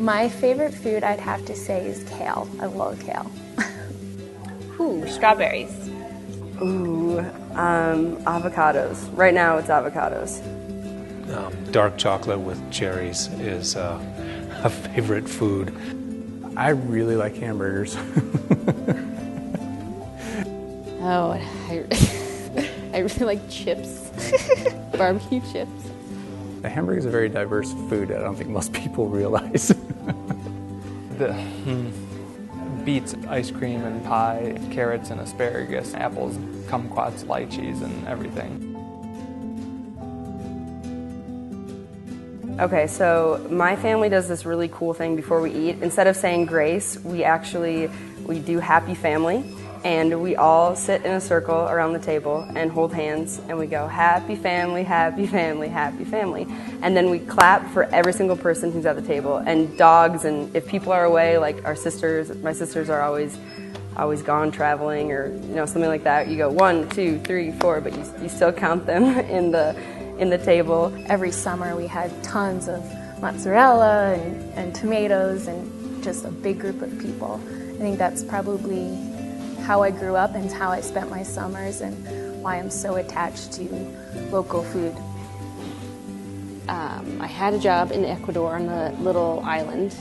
My favorite food, I'd have to say, is kale. I love kale. Ooh, strawberries. Ooh, avocados. Right now it's avocados. Dark chocolate with cherries is a favorite food. I really like hamburgers. Oh, I really like chips, barbecue chips. The hamburger is a very diverse food. I don't think most people realize. Beets, ice cream and pie, carrots and asparagus, apples, kumquats, lychees, and everything. Okay, so my family does this really cool thing before we eat. Instead of saying grace, we do happy family, and we all sit in a circle around the table and hold hands, and we go happy family, happy family, happy family. And then we clap for every single person who's at the table, and dogs, and if people are away, like my sisters are always gone traveling or something like that, you go 1, 2, 3, 4, but you still count them in the table. Every summer we had tons of mozzarella and tomatoes and just a big group of people. I think that's probably how I grew up and how I spent my summers and why I'm so attached to local food. I had a job in Ecuador on a little island.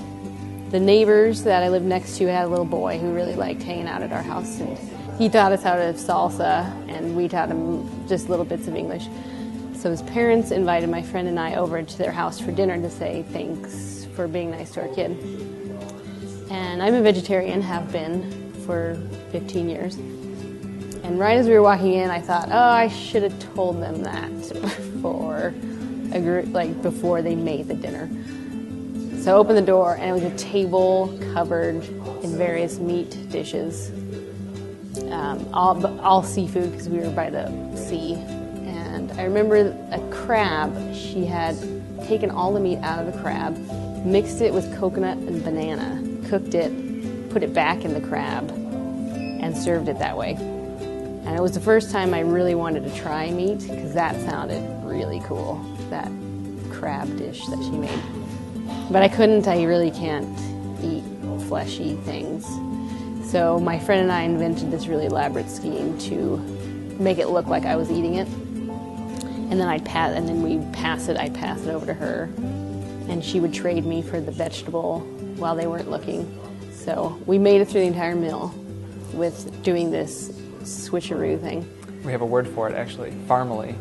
The neighbors that I lived next to had a little boy who really liked hanging out at our house, and he taught us how to salsa, and we taught him just little bits of English. So his parents invited my friend and I over to their house for dinner to say thanks for being nice to our kid. And I'm a vegetarian, have been for 15 years. And right as we were walking in, I thought, oh, I should have told them that before they made the dinner. So I opened the door, and it was a table covered in various meat dishes, all seafood because we were by the sea. And I remember a crab. She had taken all the meat out of the crab, mixed it with coconut and banana, cooked it, put it back in the crab, and served it that way. And it was the first time I really wanted to try meat because that sounded really cool, that crab dish that she made. But I really can't eat fleshy things. So my friend and I invented this really elaborate scheme to make it look like I was eating it. And then I'd pass it over to her, and she would trade me for the vegetable while they weren't looking. So we made it through the entire meal with doing this switcheroo thing. We have a word for it, actually, farmily.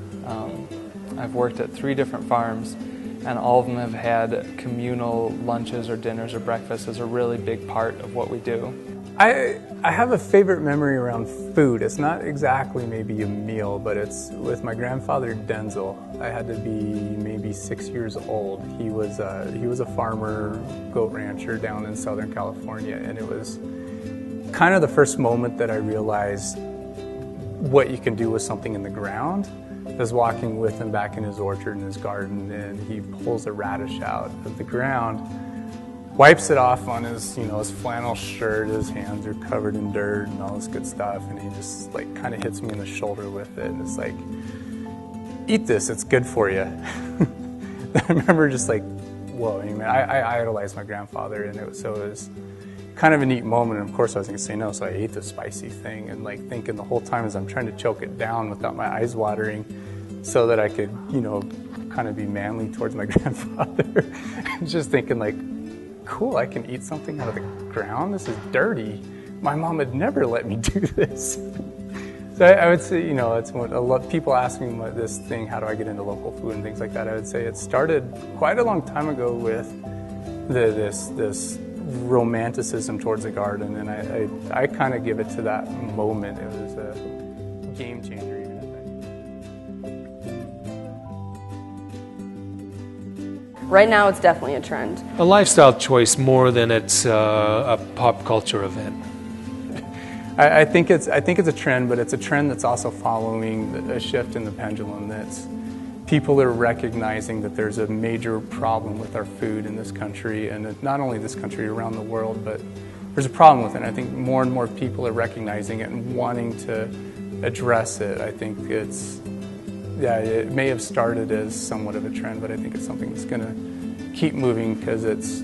I've worked at 3 different farms, and all of them have had communal lunches or dinners or breakfasts as a really big part of what we do. I have a favorite memory around food. It's not exactly maybe a meal, but it's with my grandfather Denzel. I had to be maybe 6 years old. He was a farmer, goat rancher down in Southern California, and it was kind of the first moment that I realized what you can do with something in the ground. I was walking with him back in his orchard in his garden, and he pulls a radish out of the ground, wipes it off on his flannel shirt. His hands are covered in dirt and all this good stuff, and he just kind of hits me in the shoulder with it, and it's like, eat this, it's good for you. I remember just whoa, I idolized my grandfather, and it was kind of a neat moment. And of course I was going to say no, so I ate the spicy thing, and thinking the whole time as I'm trying to choke it down without my eyes watering so that I could, kind of be manly towards my grandfather. Just thinking cool, I can eat something out of the ground? This is dirty. My mom would never let me do this. So I would say, it's what a lot people ask me this thing, how do I get into local food and things like that. I would say it started quite a long time ago with this romanticism towards the garden, and I kind of give it to that moment. It was a game changer. Right now, it's definitely a trend. A lifestyle choice more than it's a pop culture event. I think it's a trend, but it's a trend that's also following a shift in the pendulum. That's people are recognizing that there's a major problem with our food in this country, and not only this country, around the world, but there's a problem with it. And I think more and more people are recognizing it and wanting to address it. I think it may have started as somewhat of a trend, but I think it's something that's going to keep moving because it's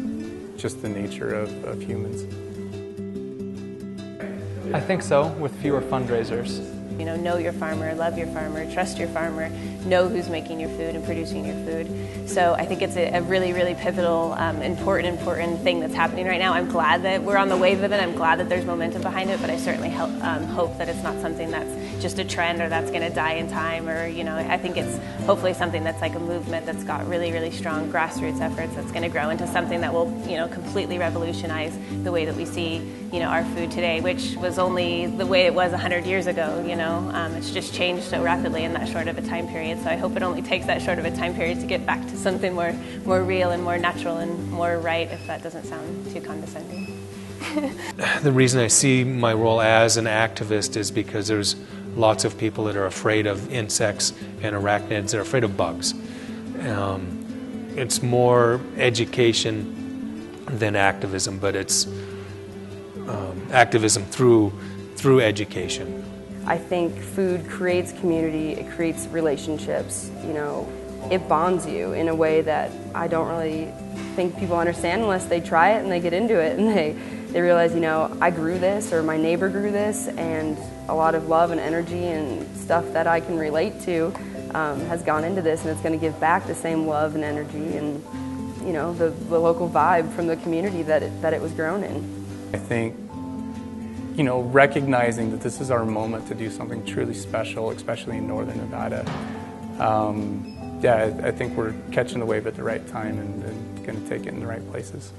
just the nature of humans. I think so, with fewer fundraisers. You know your farmer, love your farmer, trust your farmer, know who's making your food and producing your food. So I think it's a really, really pivotal, important thing that's happening right now. I'm glad that we're on the wave of it. I'm glad that there's momentum behind it, but I certainly hope that it's not something that's just a trend or that's going to die in time. Or, you know, I think it's hopefully something that's like a movement that's got really, really strong grassroots efforts that's going to grow into something that will, you know, completely revolutionize the way that we see, you know, our food today, which was only the way it was 100 years ago, you know. It's just changed so rapidly in that short of a time period. So I hope it only takes that short of a time period to get back to something more real and more natural and more right, if that doesn't sound too condescending. The reason I see my role as an activist is because there's lots of people that are afraid of insects and arachnids. They're afraid of bugs. It's more education than activism, but it's activism through education. I think food creates community, it creates relationships, you know, it bonds you in a way that I don't really think people understand unless they try it and they get into it and they realize, you know, I grew this or my neighbor grew this, and a lot of love and energy and stuff that I can relate to has gone into this, and it's going to give back the same love and energy and, you know, the local vibe from the community that it was grown in. I think, you know, recognizing that this is our moment to do something truly special, especially in northern Nevada. Yeah, I think we're catching the wave at the right time and going to take it in the right places.